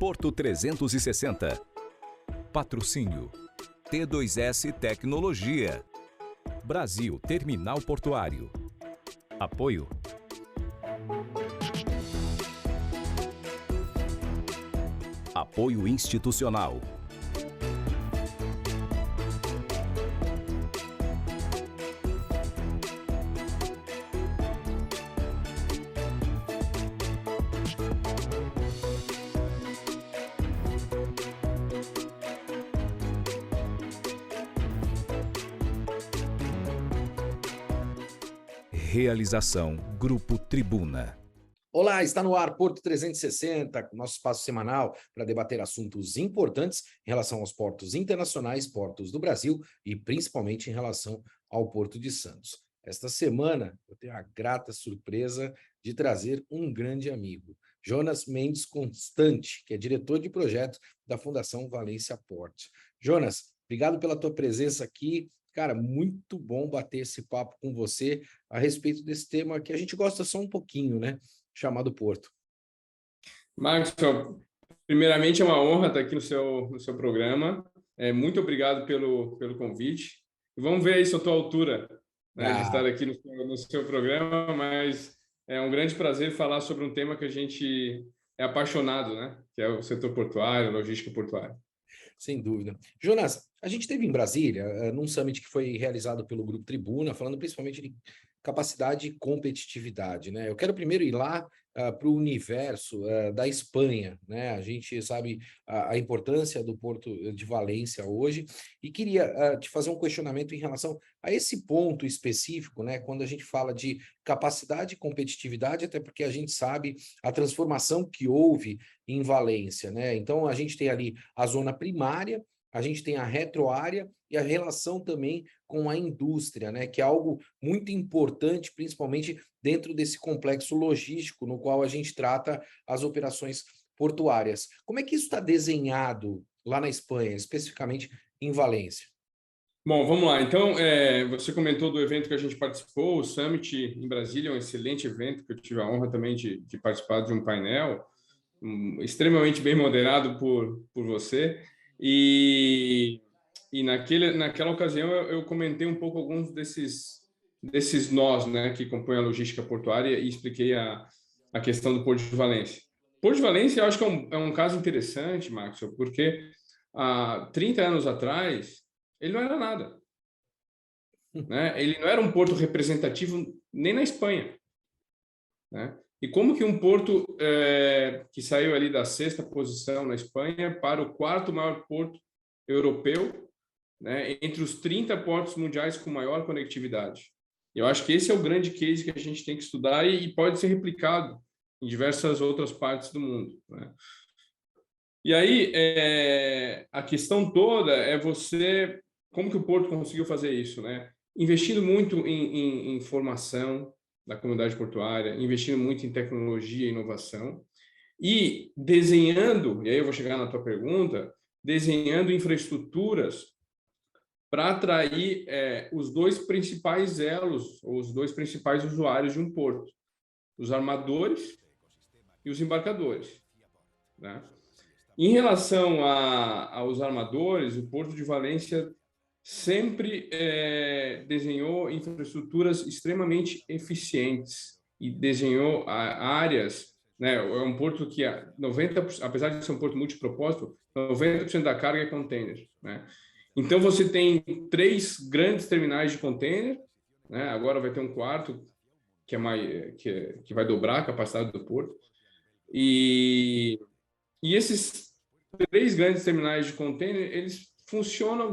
Porto 360. Patrocínio T2S Tecnologia. Brasil Terminal Portuário. Apoio Apoio institucional. Realização Grupo Tribuna. Olá, está no ar Porto 360, nosso espaço semanal para debater assuntos importantes em relação aos portos internacionais, portos do Brasil e principalmente em relação ao Porto de Santos. Esta semana eu tenho a grata surpresa de trazer um grande amigo, Jonas Mendes Constante, que é diretor de projetos da Fundação Valência Port. Jonas, obrigado pela tua presença aqui. Cara, muito bom bater esse papo com você a respeito desse tema que a gente gosta só um pouquinho, né? Chamado Porto. Marcos, primeiramente é uma honra estar aqui no seu programa. Muito obrigado pelo convite. E vamos ver aí se eu estou à altura, né, de estar aqui no seu programa, mas é um grande prazer falar sobre um tema que a gente é apaixonado, né? Que é o setor portuário, logística portuária. Sem dúvida. Jonas, a gente esteve em Brasília, num summit que foi realizado pelo Grupo Tribuna, falando principalmente de capacidade e competitividade, né? Eu quero primeiro ir lá para o universo da Espanha, né? A gente sabe a importância do Porto de Valência hoje e queria te fazer um questionamento em relação a esse ponto específico, né? Quando a gente fala de capacidade e competitividade, até porque a gente sabe a transformação que houve em Valência, né? Então, a gente tem ali a zona primária, a gente tem a retroárea e a relação também com a indústria, né? Que é algo muito importante, principalmente dentro desse complexo logístico no qual a gente trata as operações portuárias. Como é que isso está desenhado lá na Espanha, especificamente em Valência? Bom, vamos lá. Então, você comentou do evento que a gente participou, o Summit em Brasília, um excelente evento, que eu tive a honra também de participar de um painel, extremamente bem moderado por você. E naquela ocasião eu comentei um pouco alguns desses nós, né, que compõem a logística portuária e expliquei a questão do Porto de Valência. Porto de Valência eu acho que é um caso interessante, Marcos, porque há 30 anos atrás ele não era nada, né? Ele não era um porto representativo nem na Espanha, né? E como que um porto que saiu ali da 6ª posição na Espanha para o 4º maior porto europeu, né, entre os 30 portos mundiais com maior conectividade? Eu acho que esse é o grande case que a gente tem que estudar e pode ser replicado em diversas outras partes do mundo, né? E aí, a questão toda é como que o Porto conseguiu fazer isso, né? Investindo muito em formação da comunidade portuária, investindo muito em tecnologia e inovação e desenhando, e aí eu vou chegar na tua pergunta, desenhando infraestruturas para atrair os dois principais elos, ou os dois principais usuários de um porto, os armadores e os embarcadores, né? Em relação aos armadores, o Porto de Valência sempre desenhou infraestruturas extremamente eficientes e desenhou áreas, né? É um porto que 90%, apesar de ser um porto multipropósito, 90% da carga é container, né? Então você tem 3 grandes terminais de container, né? Agora vai ter um 4º que vai dobrar a capacidade do porto. E esses 3 grandes terminais de container, eles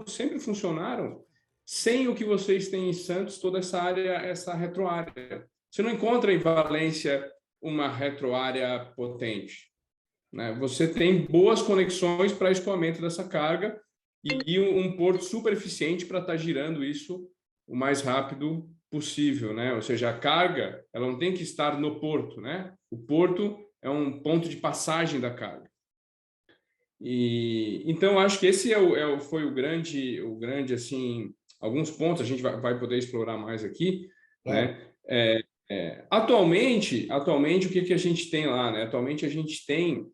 sempre funcionaram sem o que vocês têm em Santos, toda essa área, essa retroárea. Você não encontra em Valência uma retroárea potente, né? Você tem boas conexões para escoamento dessa carga e um porto super eficiente para estar girando isso o mais rápido possível, né? Ou seja, a carga, ela não tem que estar no porto, né? O porto é um ponto de passagem da carga. E então acho que esse foi o grande assim, alguns pontos a gente vai poder explorar mais aqui, né? Atualmente o que a gente tem lá, né? Atualmente a gente tem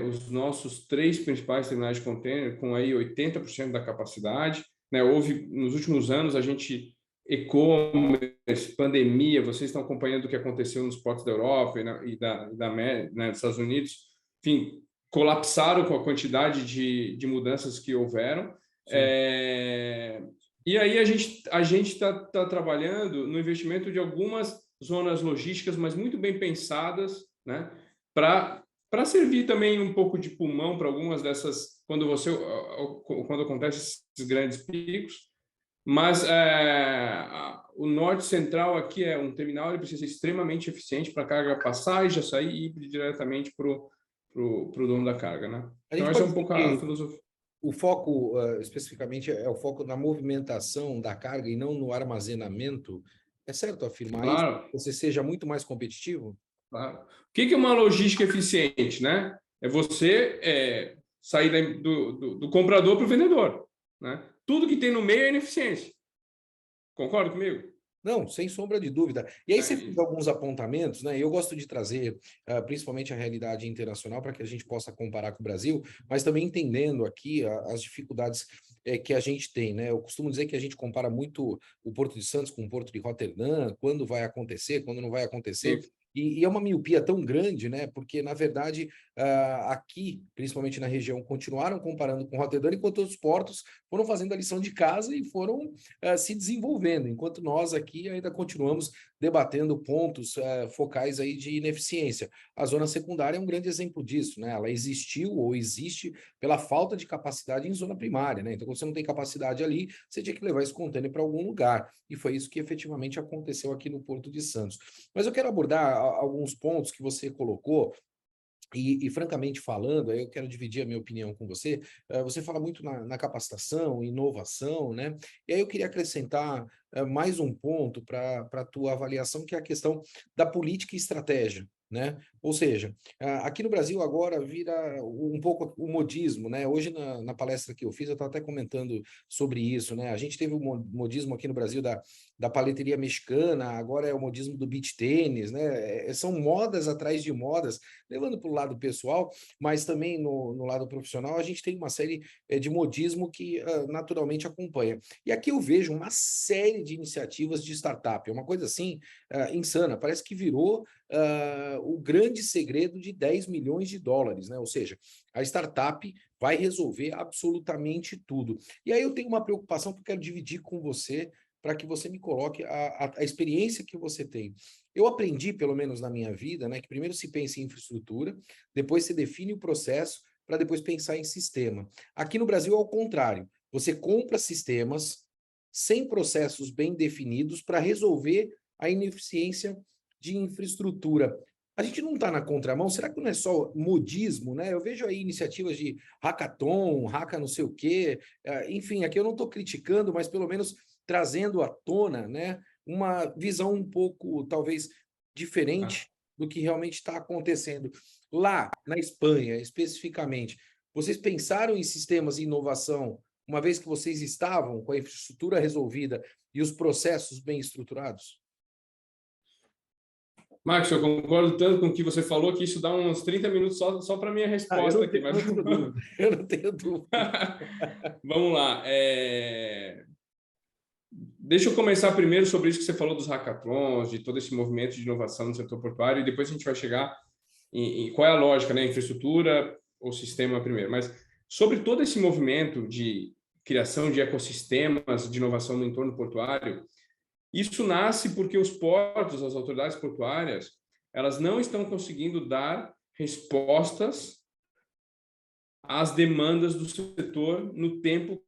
os nossos 3 principais terminais de contêiner com aí 80% da capacidade, né? Houve, nos últimos anos, a gente, e-commerce, pandemia, vocês estão acompanhando o que aconteceu nos portos da Europa né, dos Estados Unidos, enfim, colapsaram com a quantidade de mudanças que houveram. E aí a gente está trabalhando no investimento de algumas zonas logísticas, mas muito bem pensadas, né, para servir também um pouco de pulmão para algumas dessas, quando acontece esses grandes picos. Mas o norte central aqui é um terminal, ele precisa ser extremamente eficiente para a carga passar e já sair e ir diretamente para o dono da carga, né? Então essa é um pouco a filosofia. O foco, especificamente, é o foco na movimentação da carga e não no armazenamento. É certo afirmar Claro. isso? Você seja muito mais competitivo? Claro. O que é uma logística eficiente, né? É você sair do comprador para o vendedor, né? Tudo que tem no meio é ineficiência. Concorda comigo? Não, sem sombra de dúvida. E aí você fez alguns apontamentos, né? Eu gosto de trazer principalmente a realidade internacional para que a gente possa comparar com o Brasil, mas também entendendo aqui as dificuldades que a gente tem, né? Eu costumo dizer que a gente compara muito o Porto de Santos com o Porto de Roterdã, quando vai acontecer, quando não vai acontecer. E é uma miopia tão grande, né? Porque, na verdade, aqui, principalmente na região, continuaram comparando com Roterdã, enquanto os portos foram fazendo a lição de casa e foram se desenvolvendo, enquanto nós aqui ainda continuamos debatendo pontos focais aí de ineficiência. A zona secundária é um grande exemplo disso, né? Ela existiu ou existe pela falta de capacidade em zona primária, né? Então, quando você não tem capacidade ali, você tinha que levar esse contêiner para algum lugar. E foi isso que efetivamente aconteceu aqui no Porto de Santos. Mas eu quero abordar alguns pontos que você colocou. E francamente falando, aí eu quero dividir a minha opinião com você. Você fala muito na capacitação, inovação, né? E aí eu queria acrescentar mais um ponto para a tua avaliação, que é a questão da política e estratégia, né? Ou seja, aqui no Brasil agora vira um pouco o modismo, né? Hoje na palestra que eu fiz, eu estava até comentando sobre isso, né? A gente teve o modismo aqui no Brasil da paleteria mexicana, agora é o modismo do beach tênis, né? São modas atrás de modas, levando para o lado pessoal, mas também no lado profissional, a gente tem uma série de modismo que naturalmente acompanha. E aqui eu vejo uma série de iniciativas de startup, é uma coisa assim insana, parece que virou o grande segredo de 10 milhões de dólares, né? Ou seja, a startup vai resolver absolutamente tudo. E aí eu tenho uma preocupação que eu quero dividir com você, para que você me coloque a experiência que você tem. Eu aprendi, pelo menos na minha vida, né, que primeiro se pensa em infraestrutura, depois se define o processo, para depois pensar em sistema. Aqui no Brasil é o contrário. Você compra sistemas sem processos bem definidos para resolver a ineficiência de infraestrutura. A gente não está na contramão? Será que não é só modismo, né? Eu vejo aí iniciativas de hackathon, hacka não sei o quê, enfim, aqui eu não estou criticando, mas pelo menos trazendo à tona, né, uma visão um pouco, talvez, diferente do que realmente está acontecendo. Lá, na Espanha, especificamente, vocês pensaram em sistemas de inovação, uma vez que vocês estavam com a infraestrutura resolvida e os processos bem estruturados? Marcos, eu concordo tanto com o que você falou que isso dá uns 30 minutos só para a minha resposta aqui. Mas... Eu não tenho dúvida. Vamos lá. Deixa eu começar primeiro sobre isso que você falou dos hackathons, de todo esse movimento de inovação no setor portuário, e depois a gente vai chegar em qual é a lógica, né? Infraestrutura ou sistema primeiro. Mas sobre todo esse movimento de criação de ecossistemas de inovação no entorno portuário, isso nasce porque os portos, as autoridades portuárias, elas não estão conseguindo dar respostas às demandas do setor no tempo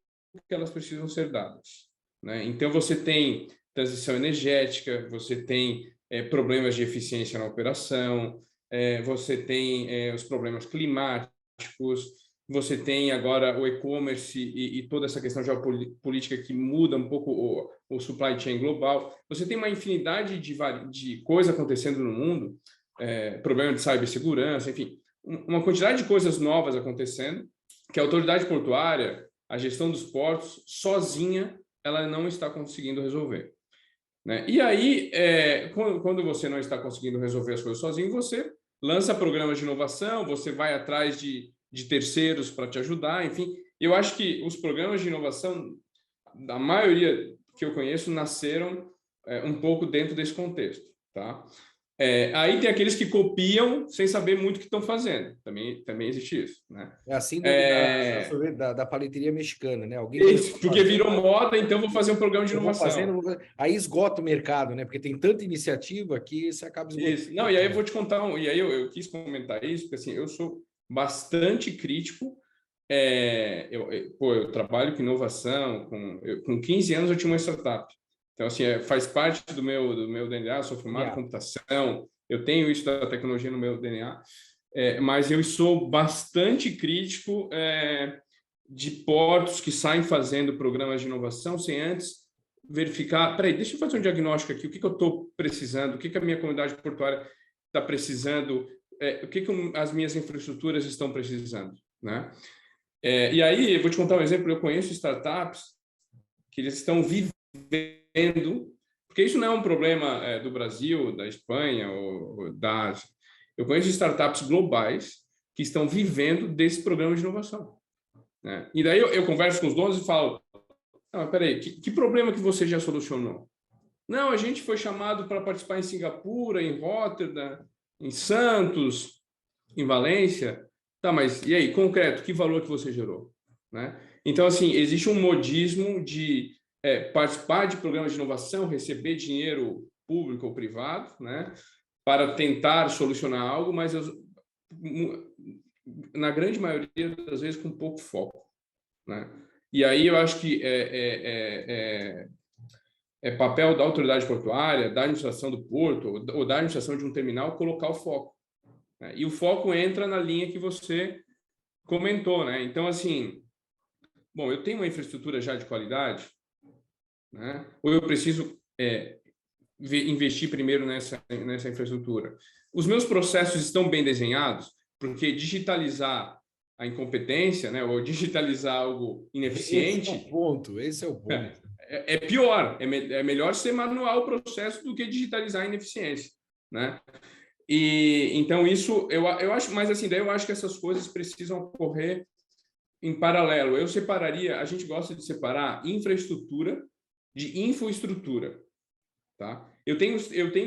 que elas precisam ser dadas, né? Então, você tem transição energética, você tem problemas de eficiência na operação, você tem os problemas climáticos, você tem agora o e-commerce e toda essa questão geopolítica que muda um pouco o supply chain global. Você tem uma infinidade de coisas acontecendo no mundo, problema de cibersegurança, enfim, uma quantidade de coisas novas acontecendo, que a autoridade portuária, a gestão dos portos, sozinha, ela não está conseguindo resolver, né? E aí, quando você não está conseguindo resolver as coisas sozinho, você lança programas de inovação, você vai atrás de terceiros para te ajudar, enfim. Eu acho que os programas de inovação, a maioria que eu conheço, nasceram um pouco dentro desse contexto, tá? Aí tem aqueles que copiam sem saber muito o que estão fazendo. Também existe isso, né? É assim da paleteria mexicana, né? Alguém isso, porque virou moda, então vou fazer um programa de inovação. Aí esgota o mercado, né? Porque tem tanta iniciativa que você acaba esgotando. Isso. Não, e aí eu vou te contar, e aí eu quis comentar isso, porque assim, eu sou bastante crítico. Eu trabalho com inovação, com 15 anos eu tinha uma startup. Então, assim, faz parte do meu DNA, eu sou formado em computação, eu tenho isso da tecnologia no meu DNA, mas eu sou bastante crítico de portos que saem fazendo programas de inovação sem antes verificar, peraí, deixa eu fazer um diagnóstico aqui, o que eu estou precisando, o que a minha comunidade portuária está precisando, o que as minhas infraestruturas estão precisando, né? E aí, eu vou te contar um exemplo, eu conheço startups que eles estão vivendo, porque isso não é um problema do Brasil, da Espanha ou da Ásia. Eu conheço startups globais que estão vivendo desse programa de inovação, né? E daí eu converso com os donos e falo, peraí, que problema que você já solucionou? Não, a gente foi chamado para participar em Singapura, em Rotterdam, em Santos, em Valência. Tá, mas e aí, concreto, que valor que você gerou, né? Então, assim, existe um modismo de participar de programas de inovação, receber dinheiro público ou privado, né, para tentar solucionar algo, mas na grande maioria das vezes com pouco foco, né? E aí eu acho que é papel da autoridade portuária, da administração do porto ou da administração de um terminal colocar o foco, né? E o foco entra na linha que você comentou, né? Então, assim, bom, eu tenho uma infraestrutura já de qualidade, né? Ou eu preciso investir primeiro nessa infraestrutura? Os meus processos estão bem desenhados, porque digitalizar a incompetência, né, ou digitalizar algo ineficiente... Esse é o ponto. É pior, é melhor ser manual o processo do que digitalizar a ineficiência, né? E então isso eu acho, mas assim, daí eu acho que essas coisas precisam ocorrer em paralelo. Eu separaria, a gente gosta de separar infraestrutura de infoestrutura, tá? Eu tenho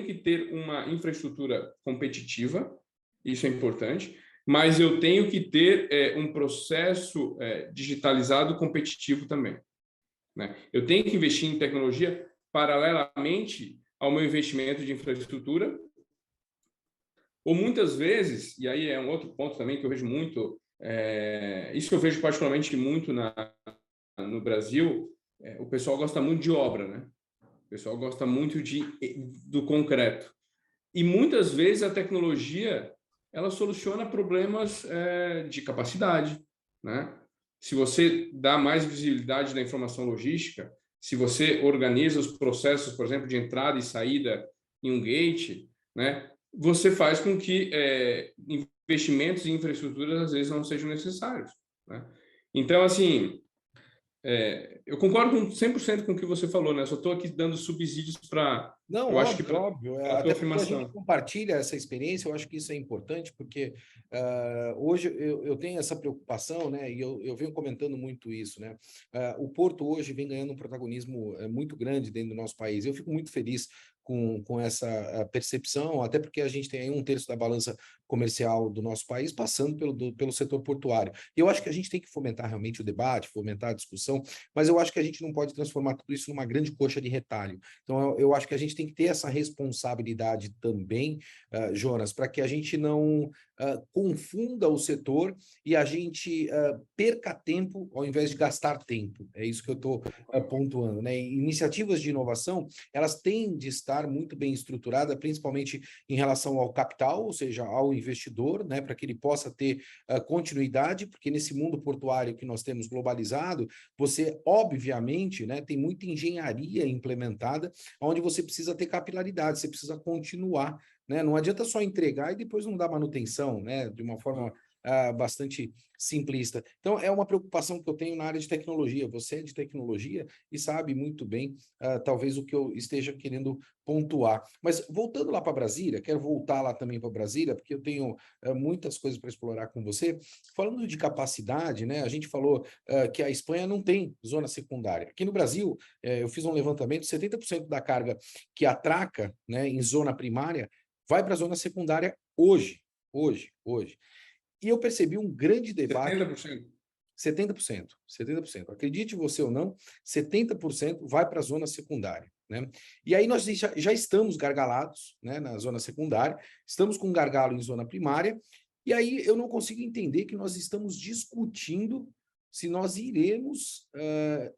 que ter uma infraestrutura competitiva, isso é importante, mas eu tenho que ter um processo digitalizado competitivo também, né? Eu tenho que investir em tecnologia paralelamente ao meu investimento de infraestrutura, ou muitas vezes, e aí é um outro ponto também que eu vejo muito, isso eu vejo particularmente muito no Brasil, o pessoal gosta muito de obra, né? O pessoal gosta muito do concreto. E muitas vezes a tecnologia ela soluciona problemas de capacidade, né? Se você dá mais visibilidade da informação logística, se você organiza os processos, por exemplo, de entrada e saída em um gate, né, você faz com que investimentos em infraestruturas às vezes não sejam necessários, né? Então, assim, eu concordo 100% com o que você falou, né? Só estou aqui dando subsídios para... Não, eu óbvio, acho que óbvio. Até porque a gente compartilha essa experiência, eu acho que isso é importante, porque hoje eu tenho essa preocupação, né? E eu venho comentando muito isso, né? O Porto hoje vem ganhando um protagonismo muito grande dentro do nosso país. Eu fico muito feliz com essa percepção, até porque a gente tem aí 1/3 da balança comercial do nosso país passando pelo setor portuário. E eu acho que a gente tem que fomentar realmente o debate, fomentar a discussão, mas eu acho que a gente não pode transformar tudo isso numa grande coxa de retalho. Então, eu acho que a gente tem que ter essa responsabilidade também, Jonas, para que a gente não confunda o setor e a gente perca tempo ao invés de gastar tempo. É isso que eu estou pontuando, né? Iniciativas de inovação, elas têm de estar muito bem estruturadas, principalmente em relação ao capital, ou seja, ao investidor, né? Para que ele possa ter continuidade, porque nesse mundo portuário que nós temos globalizado, você, obviamente, né, tem muita engenharia implementada, onde você precisa ter capilaridade, você precisa continuar, né? Não adianta só entregar e depois não dar manutenção, né? De uma forma bastante simplista. Então, é uma preocupação que eu tenho na área de tecnologia. Você é de tecnologia e sabe muito bem, talvez, o que eu esteja querendo pontuar. Mas, voltando lá para Brasília, quero voltar lá também para Brasília, porque eu tenho muitas coisas para explorar com você. Falando de capacidade, né, a gente falou que a Espanha não tem zona secundária. Aqui no Brasil, eu fiz um levantamento, 70% da carga que atraca, né, em zona primária vai para a zona secundária hoje. E eu percebi um grande debate. 70%. 70%. Acredite você ou não, 70% vai para a zona secundária, né? E aí nós já estamos gargalados, né, na zona secundária, estamos com gargalo em zona primária, e aí eu não consigo entender que nós estamos discutindo se nós iremos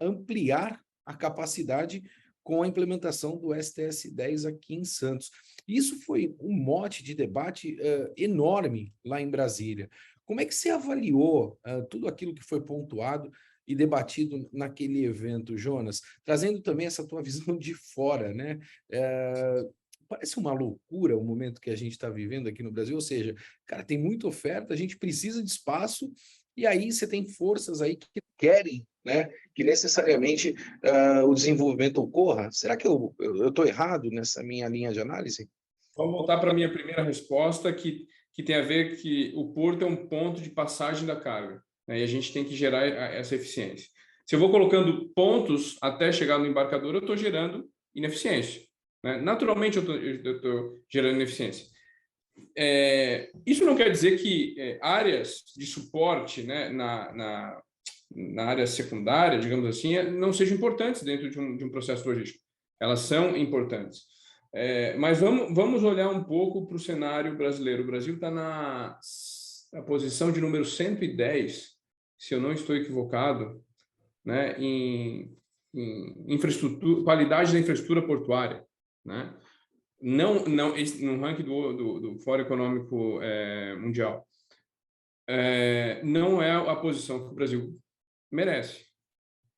ampliar a capacidade com a implementação do STS-10 aqui em Santos. Isso foi um mote de debate enorme lá em Brasília. Como é que você avaliou tudo aquilo que foi pontuado e debatido naquele evento, Jonas? Trazendo também essa tua visão de fora, né? Parece uma loucura o momento que a gente está vivendo aqui no Brasil, ou seja, cara, tem muita oferta, a gente precisa de espaço, e aí você tem forças aí que querem, né, que necessariamente o desenvolvimento ocorra. Será que eu estou errado nessa minha linha de análise? Vamos voltar para a minha primeira resposta, que tem a ver que o porto é um ponto de passagem da carga, né, e a gente tem que gerar essa eficiência. Se eu vou colocando pontos até chegar no embarcador, eu estou gerando ineficiência, né? Naturalmente, eu estou gerando ineficiência. Isso não quer dizer que áreas de suporte, né, na área secundária, digamos assim, não sejam importantes dentro de um processo logístico. Elas são importantes. Mas vamos olhar um pouco para o cenário brasileiro. O Brasil está na posição de número 110, se eu não estou equivocado, né, em infraestrutura, qualidade da infraestrutura portuária, né? Não no ranking do Fórum Econômico Mundial. Não é a posição que o Brasil merece,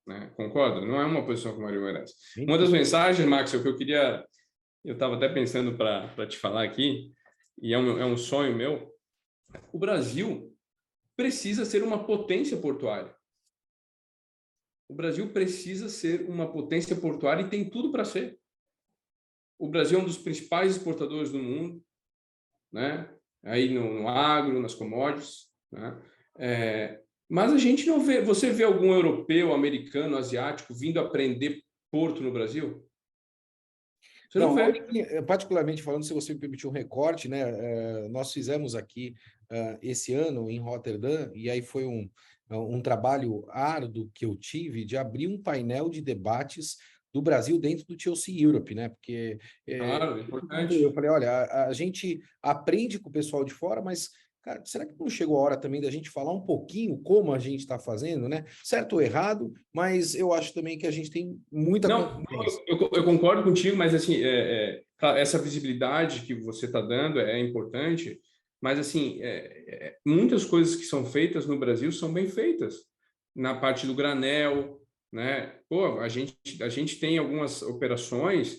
né? Concorda? Não é uma posição que o Brasil merece. Uma das mensagens, Max, que eu queria, eu estava até pensando para te falar aqui, e é um sonho meu, o Brasil precisa ser uma potência portuária. O Brasil precisa ser uma potência portuária e tem tudo para ser. O Brasil é um dos principais exportadores do mundo, né? Aí no agro, nas commodities, né? Mas a gente não vê. Você vê algum europeu, americano, asiático vindo aprender porto no Brasil? Você não vê. Particularmente falando, se você me permitir um recorte, né? Nós fizemos aqui esse ano em Roterdã, e aí foi um trabalho árduo que eu tive de abrir um painel de debates do Brasil dentro do TLC Europe, né? Porque claro, é importante. Eu falei, olha, a gente aprende com o pessoal de fora, mas, cara, será que não chegou a hora também da gente falar um pouquinho como a gente está fazendo, né? Certo ou errado, mas eu acho também que a gente tem muita... Não, eu concordo contigo, mas assim, essa visibilidade que você está dando é importante, mas assim, muitas coisas que são feitas no Brasil são bem feitas. Na parte do granel, né? Pô, a gente tem algumas operações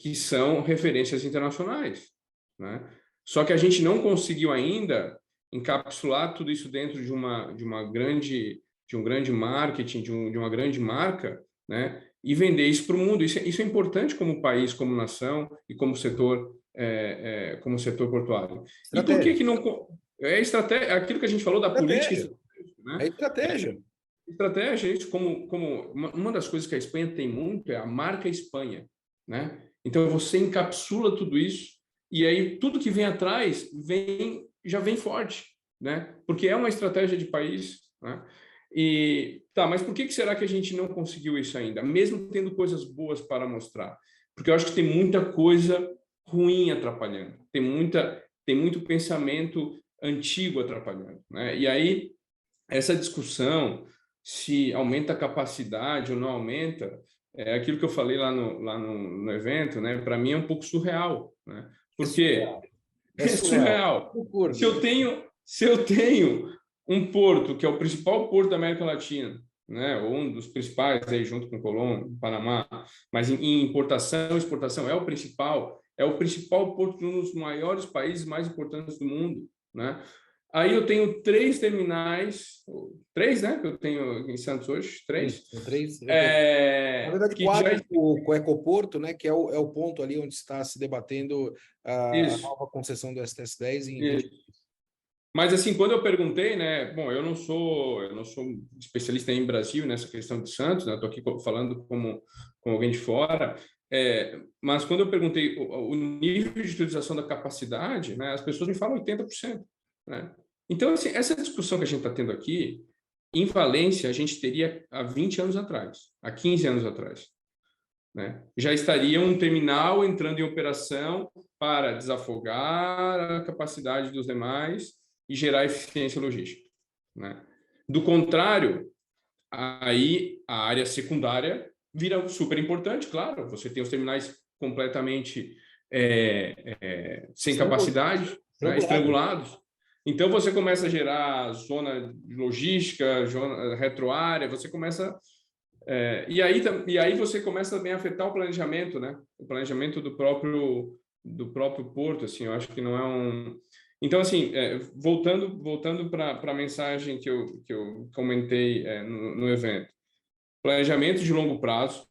que são referências internacionais, né? Só que a gente não conseguiu ainda encapsular tudo isso dentro de um grande marketing, de uma grande marca, né? E vender isso para o mundo. Isso é importante como país, como nação e como setor portuário. Estratégia. E por que não estratégia? Aquilo que a gente falou da política, né? É estratégia. Estratégia, isso como uma das coisas que a Espanha tem muito é a marca Espanha, né? Então você encapsula tudo isso e aí tudo que vem atrás já vem forte, né? Porque é uma estratégia de país, né? E tá, mas por que será que a gente não conseguiu isso ainda, mesmo tendo coisas boas para mostrar? Porque eu acho que tem muita coisa ruim atrapalhando, tem muito pensamento antigo atrapalhando, né? E aí essa discussão se aumenta a capacidade ou não aumenta, é aquilo que eu falei lá no evento, né? Para mim é um pouco surreal, né? Porque é surreal. Se eu tenho um porto que é o principal porto da América Latina, né? Ou um dos principais aí junto com Colômbia, Panamá, mas em importação e exportação é o principal porto de um dos maiores países mais importantes do mundo, né? Aí eu tenho 3 terminais, 3, né? Que eu tenho em Santos hoje, 3. São 3. Na verdade, Que já 4 com o Ecoporto, né, que é o ponto ali onde está se debatendo a isso. nova concessão do STS-10 em 20. Isso. Mas assim, quando eu perguntei, né, bom, eu não sou especialista em Brasil nessa questão de Santos, né, estou aqui falando como alguém de fora, mas quando eu perguntei o nível de utilização da capacidade, né, as pessoas me falam 80%, né? Então, assim, essa discussão que a gente está tendo aqui, em Valência, a gente teria há 20 anos atrás, há 15 anos atrás, né? Já estaria um terminal entrando em operação para desafogar a capacidade dos demais e gerar eficiência logística, né? Do contrário, aí a área secundária vira super importante, claro. Você tem os terminais completamente sem capacidade, né, estrangulados. Então você começa a gerar zona de logística, zona retroárea, você começa e aí você começa também a afetar o planejamento, né? O planejamento do próprio porto, assim, eu acho que não é um. Então, assim, voltando para a mensagem que eu comentei no evento, planejamento de longo prazo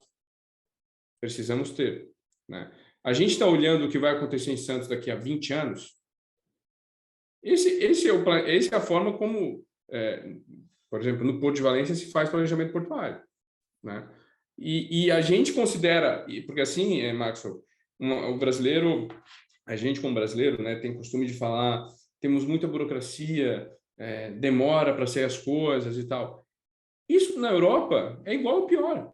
precisamos ter, né? A gente está olhando o que vai acontecer em Santos daqui a 20 anos. Essa é a forma como, por exemplo, no Porto de Valência se faz planejamento portuário, né? E a gente considera, porque assim, Maxwell, o brasileiro, a gente como brasileiro, né, tem costume de falar, temos muita burocracia, demora para sair as coisas e tal. Isso na Europa é igual ou pior.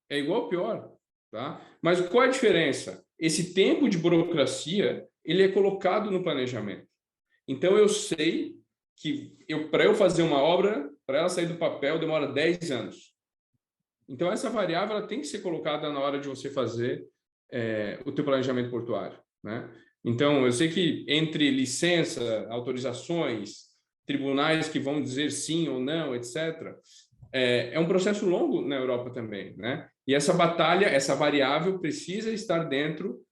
É igual ou pior, tá? Mas qual é a diferença? Esse tempo de burocracia, ele é colocado no planejamento. Então eu sei que para eu fazer uma obra, para ela sair do papel, demora 10 anos. Então, essa variável ela tem que ser colocada na hora de você fazer o teu planejamento portuário, né? Então, eu sei que entre licença, autorizações, tribunais que vão dizer sim ou não, etc., é um processo longo na Europa também, né? E essa batalha, essa variável precisa estar dentro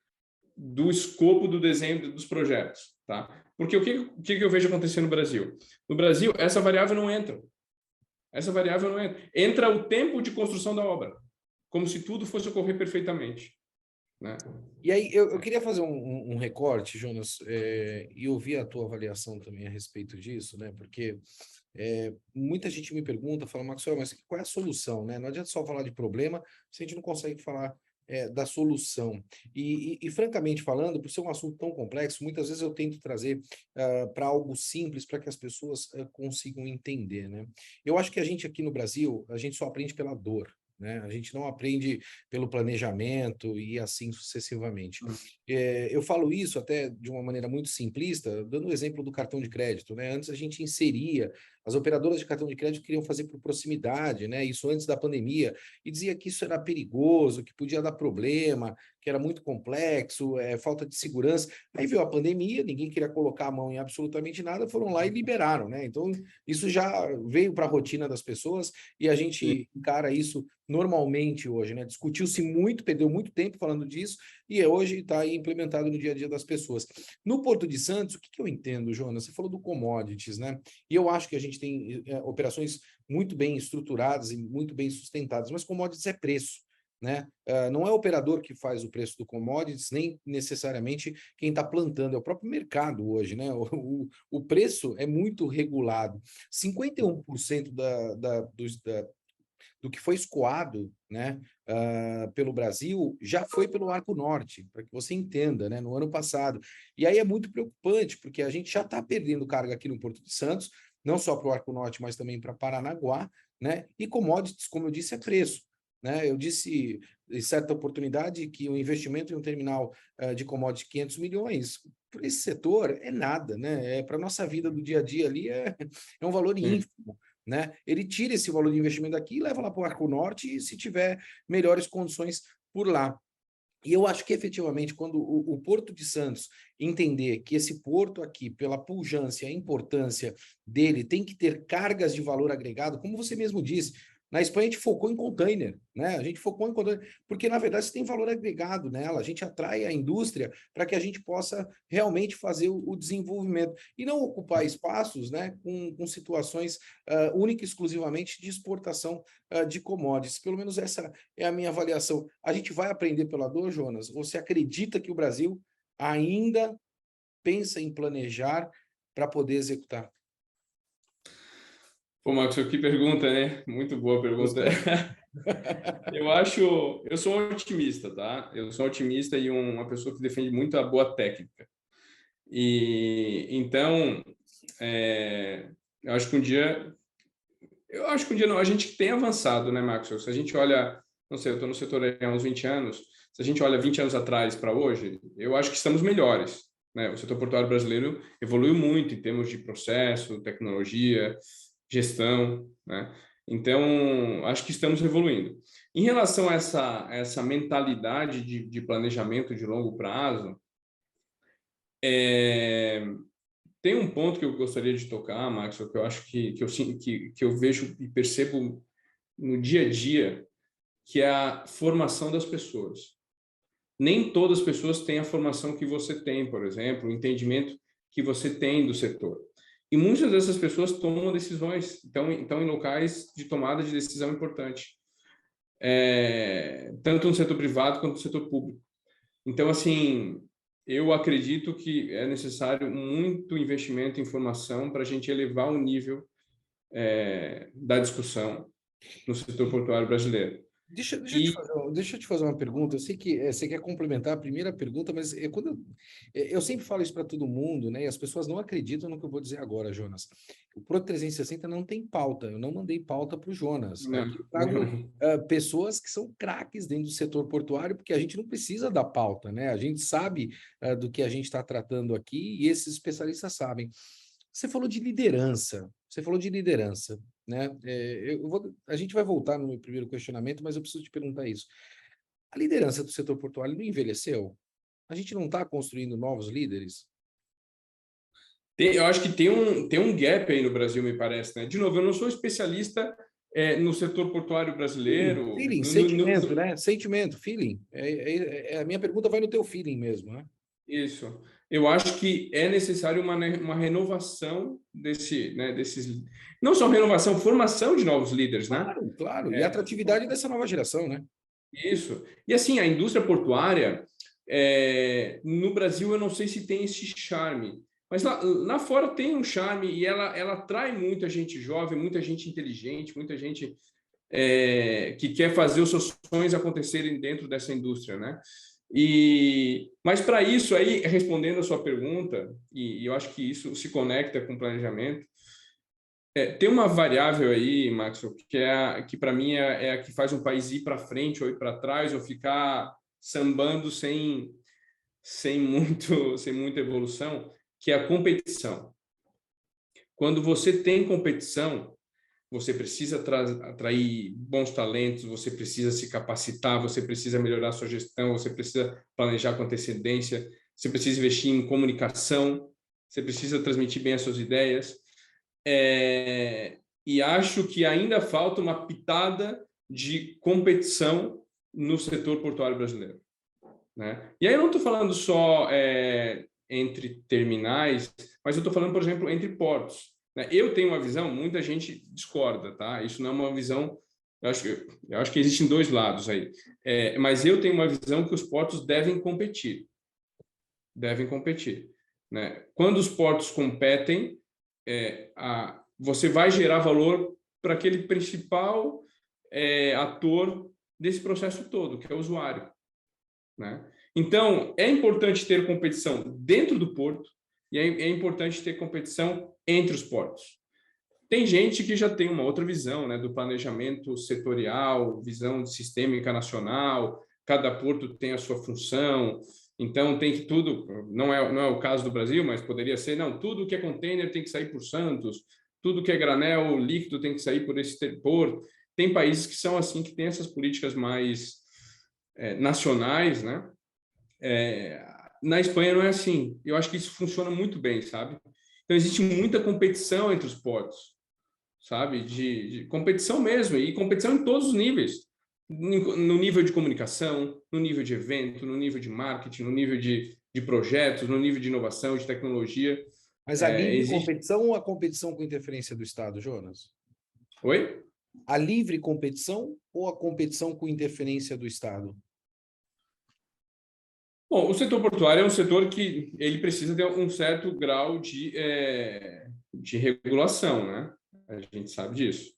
do escopo do desenho dos projetos, tá? Porque o que eu vejo acontecer no Brasil? No Brasil, essa variável não entra. Essa variável não entra. Entra o tempo de construção da obra, como se tudo fosse ocorrer perfeitamente, né? E aí, eu queria fazer um recorte, Jonas, e ouvir a tua avaliação também a respeito disso, né? Porque muita gente me pergunta, fala, Maxwell, mas qual é a solução, né? Não adianta só falar de problema se a gente não consegue falar da solução. E francamente falando, por ser um assunto tão complexo, muitas vezes eu tento trazer para algo simples para que as pessoas consigam entender, né? Eu acho que a gente aqui no Brasil, a gente só aprende pela dor, né? A gente não aprende pelo planejamento e assim sucessivamente. Eu falo isso até de uma maneira muito simplista, dando o exemplo do cartão de crédito, né? Antes a gente inseria, as operadoras de cartão de crédito queriam fazer por proximidade, né? Isso antes da pandemia, e dizia que isso era perigoso, que podia dar problema, que era muito complexo, falta de segurança. Aí veio a pandemia, ninguém queria colocar a mão em absolutamente nada, foram lá e liberaram, né? Então, isso já veio para a rotina das pessoas e a gente encara isso normalmente hoje, né? Discutiu-se muito, perdeu muito tempo falando disso, e hoje está aí implementado no dia a dia das pessoas. No Porto de Santos, o que eu entendo, Jonas? Você falou do commodities, né? E eu acho que a gente tem operações muito bem estruturadas e muito bem sustentadas, mas commodities é preço, né? Não é o operador que faz o preço do commodities, nem necessariamente quem está plantando, é o próprio mercado hoje, né? O preço é muito regulado. 51% do que foi escoado, né, pelo Brasil já foi pelo Arco Norte, para que você entenda, né, no ano passado. E aí é muito preocupante, porque a gente já está perdendo carga aqui no Porto de Santos, não só para o Arco Norte, mas também para Paranaguá, né? E commodities, como eu disse, é preço, né? Eu disse em certa oportunidade que o investimento em um terminal de commodities 500 milhões por esse setor é nada, né? Para a nossa vida do dia a dia ali é um valor ínfimo, né? Ele tira esse valor de investimento daqui e leva lá para o Arco Norte, e se tiver melhores condições por lá. E eu acho que, efetivamente, quando o Porto de Santos entender que esse porto aqui, pela pujança e a importância dele, tem que ter cargas de valor agregado, como você mesmo disse, Na Espanha a gente focou em container, né? A gente focou em container, porque na verdade você tem valor agregado nela, a gente atrai a indústria para que a gente possa realmente fazer o desenvolvimento e não ocupar espaços, né, com situações única e exclusivamente de exportação de commodities. Pelo menos essa é a minha avaliação. A gente vai aprender pela dor, Jonas? Você acredita que o Brasil ainda pensa em planejar para poder executar? Pô, Marcos, que pergunta, né? Muito boa pergunta. Eu sou um otimista, tá? Eu sou um otimista e uma pessoa que defende muito a boa técnica. E então, eu acho que um dia não, a gente tem avançado, né, Marcos? Se a gente olha, não sei, eu estou no setor há uns 20 anos, se a gente olha 20 anos atrás para hoje, eu acho que estamos melhores, né? O setor portuário brasileiro evoluiu muito em termos de processo, tecnologia, gestão, né? Então, acho que estamos evoluindo. Em relação a essa mentalidade de planejamento de longo prazo, tem um ponto que eu gostaria de tocar, Max, que eu acho que eu vejo e percebo no dia a dia, que é a formação das pessoas. Nem todas as pessoas têm a formação que você tem, por exemplo, o entendimento que você tem do setor. E muitas dessas pessoas tomam decisões, estão em locais de tomada de decisão importante, tanto no setor privado quanto no setor público. Então, assim, eu acredito que é necessário muito investimento em formação para a gente elevar o nível da discussão no setor portuário brasileiro. Deixa eu te fazer uma pergunta. Eu sei que você quer complementar a primeira pergunta, mas eu sempre falo isso para todo mundo, né? E as pessoas não acreditam no que eu vou dizer agora, Jonas. O Pro 360 não tem pauta. Eu não mandei pauta para o Jonas. Aqui eu trago pessoas que são craques dentro do setor portuário, porque a gente não precisa da pauta, né? A gente sabe do que a gente está tratando aqui e esses especialistas sabem. Você falou de liderança. Né? A gente vai voltar no meu primeiro questionamento, mas eu preciso te perguntar isso. A liderança do setor portuário não envelheceu? A gente não está construindo novos líderes? Eu acho que tem um gap aí no Brasil, me parece, né? De novo, eu não sou especialista no setor portuário brasileiro. Sentimento, né? Sentimento, feeling. A minha pergunta vai no teu feeling mesmo, né? Isso. Eu acho que é necessário uma renovação desses, não só renovação, formação de novos líderes, né? Claro. E a atratividade dessa nova geração, né? Isso. E assim, a indústria portuária, no Brasil, eu não sei se tem esse charme, mas lá fora tem um charme e ela atrai muita gente jovem, muita gente inteligente, muita gente que quer fazer os seus sonhos acontecerem dentro dessa indústria, né? Mas para isso aí, respondendo a sua pergunta, e eu acho que isso se conecta com o planejamento, tem uma variável aí, Max, que para mim é a que faz um país ir para frente ou ir para trás ou ficar sambando sem muita evolução, que é a competição. Quando você tem competição, você precisa atrair bons talentos, você precisa se capacitar, você precisa melhorar a sua gestão, você precisa planejar com antecedência, você precisa investir em comunicação, você precisa transmitir bem as suas ideias. E acho que ainda falta uma pitada de competição no setor portuário brasileiro, né? E aí eu não estou falando só entre terminais, mas eu estou falando, por exemplo, entre portos. Eu tenho uma visão, muita gente discorda, tá? Isso não é uma visão, eu acho que existem dois lados aí. Mas eu tenho uma visão que os portos devem competir. Né? Quando os portos competem, você vai gerar valor para aquele principal ator desse processo todo, que é o usuário, né? Então, é importante ter competição dentro do porto e é importante ter competição entre os portos. Tem gente que já tem uma outra visão, né, do planejamento setorial, visão sistêmica nacional, cada porto tem a sua função, então tem que tudo, não é o caso do Brasil, mas poderia ser, não, tudo que é container tem que sair por Santos, tudo que é granel líquido tem que sair por esse porto. Tem países que são assim, que têm essas políticas mais nacionais, né? Na Espanha não é assim. Eu acho que isso funciona muito bem, sabe? Então, existe muita competição entre os portos. sabe? De competição mesmo, e competição em todos os níveis. No nível de comunicação, no nível de evento, no nível de marketing, no nível de projetos, no nível de inovação, de tecnologia. Mas a livre competição ou a competição com interferência do Estado, Jonas? Oi? A livre competição ou a competição com interferência do Estado? Bom, o setor portuário é um setor que ele precisa ter um certo grau de regulação, né? A gente sabe disso.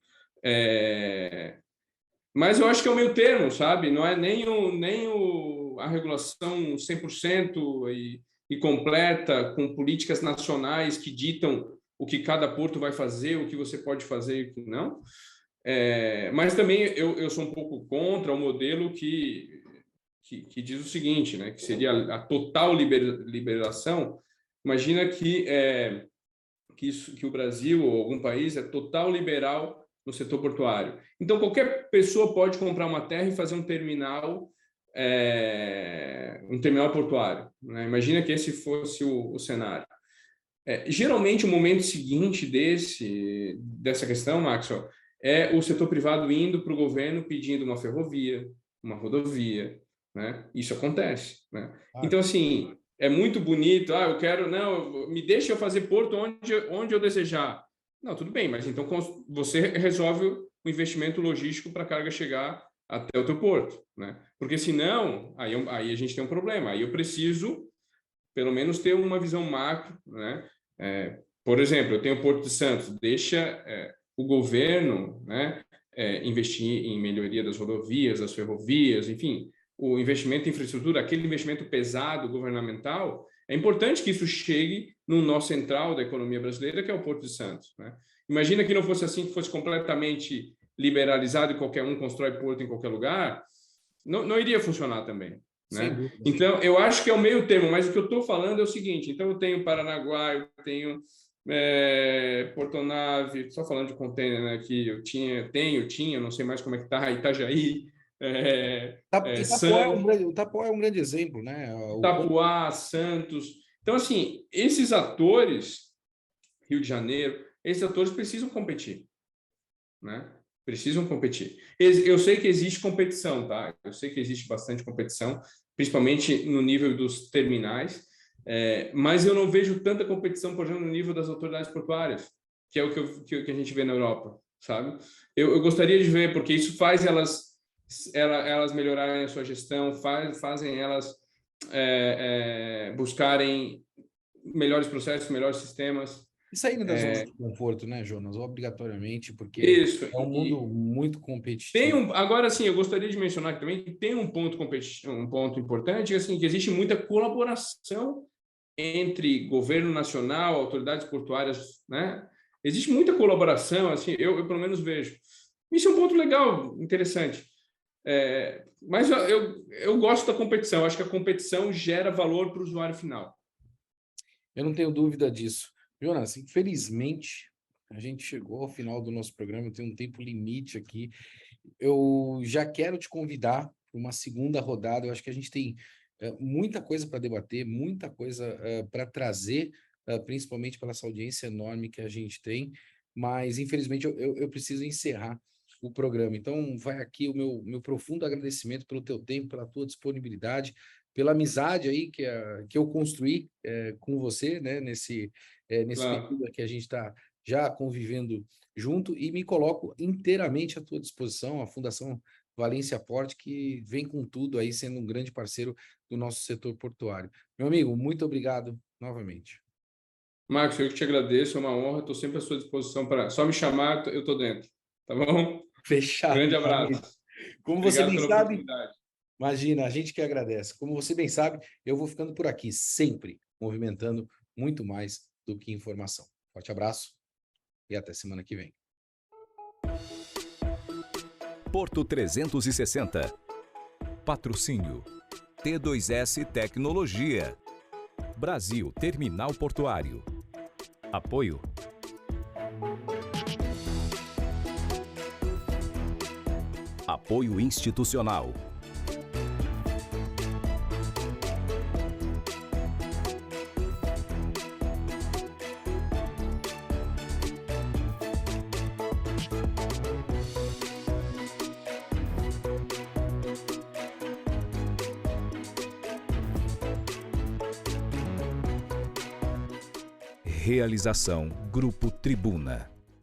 Mas eu acho que é o meio termo, sabe? Não é nem a regulação 100% e completa, com políticas nacionais que ditam o que cada porto vai fazer, o que você pode fazer e o que não. Mas também eu sou um pouco contra o modelo que diz o seguinte, né? Que seria a total liberação. Imagina que o Brasil ou algum país é total liberal no setor portuário. Então, qualquer pessoa pode comprar uma terra e fazer um terminal portuário, né? Imagina que esse fosse o cenário. Geralmente, o momento seguinte dessa questão, Maxwell, é o setor privado indo para o governo pedindo uma ferrovia, uma rodovia, né? Isso acontece, né? Então, assim, é muito bonito. Eu quero... Não, me deixa eu fazer porto onde eu desejar. Não, tudo bem, mas então você resolve o investimento logístico para a carga chegar até o teu porto, né? Porque senão, aí a gente tem um problema. Aí eu preciso, pelo menos, ter uma visão macro, né? Por exemplo, eu tenho o Porto de Santos, deixa o governo, né, investir em melhoria das rodovias, das ferrovias, enfim, o investimento em infraestrutura, aquele investimento pesado governamental, é importante que isso chegue no nó central da economia brasileira, que é o Porto de Santos, né? Imagina que não fosse assim, que fosse completamente liberalizado e qualquer um constrói porto em qualquer lugar, não iria funcionar também, né? Então, eu acho que é o meio termo, mas o que eu estou falando é o seguinte, então eu tenho Paranaguá, eu tenho Portonave, estou falando de container, né, que eu tinha, não sei mais como é que está, Itajaí, Itapuá é um grande exemplo, né? Itapuá, Santos. Então, assim, esses atores, Rio de Janeiro, esses atores precisam competir, né? Precisam competir. Eu sei que existe competição, tá? Eu sei que existe bastante competição, principalmente no nível dos terminais, mas eu não vejo tanta competição, por exemplo, no nível das autoridades portuárias, que é o que a gente vê na Europa, sabe? Eu gostaria de ver, porque isso faz elas melhorarem a sua gestão, fazem elas buscarem melhores processos, melhores sistemas. E saindo da zona de conforto, né, Jonas? Obrigatoriamente, porque isso, é um mundo muito competitivo. Agora, sim, eu gostaria de mencionar também que tem um ponto importante, assim, que existe muita colaboração entre governo nacional, autoridades portuárias, né? Existe muita colaboração, assim, eu pelo menos vejo. Isso é um ponto legal, interessante. Mas eu gosto da competição. Eu acho que a competição gera valor para o usuário final. Eu não tenho dúvida disso. Jonas, infelizmente, a gente chegou ao final do nosso programa, tem um tempo limite aqui. Eu já quero te convidar para uma segunda rodada. Eu acho que a gente tem muita coisa para debater, muita coisa para trazer, principalmente pela essa audiência enorme que a gente tem, mas infelizmente eu preciso encerrar o programa. Então, vai aqui o meu profundo agradecimento pelo teu tempo, pela tua disponibilidade, pela amizade aí que eu construí com você, né, nesse período que a gente está já convivendo junto, e me coloco inteiramente à tua disposição, a Fundação Valência Port, que vem com tudo aí, sendo um grande parceiro do nosso setor portuário. Meu amigo, muito obrigado novamente. Marcos, eu que te agradeço, é uma honra, estou sempre à sua disposição para só me chamar, eu estou dentro, tá bom? Fechado. Grande abraço. Como você bem sabe, imagina, a gente que agradece. Como você bem sabe, eu vou ficando por aqui, sempre movimentando muito mais do que informação. Forte abraço e até semana que vem. Porto 360. Patrocínio T2S Tecnologia. Brasil Terminal Portuário. Apoio Apoio institucional. Realização Grupo Tribuna.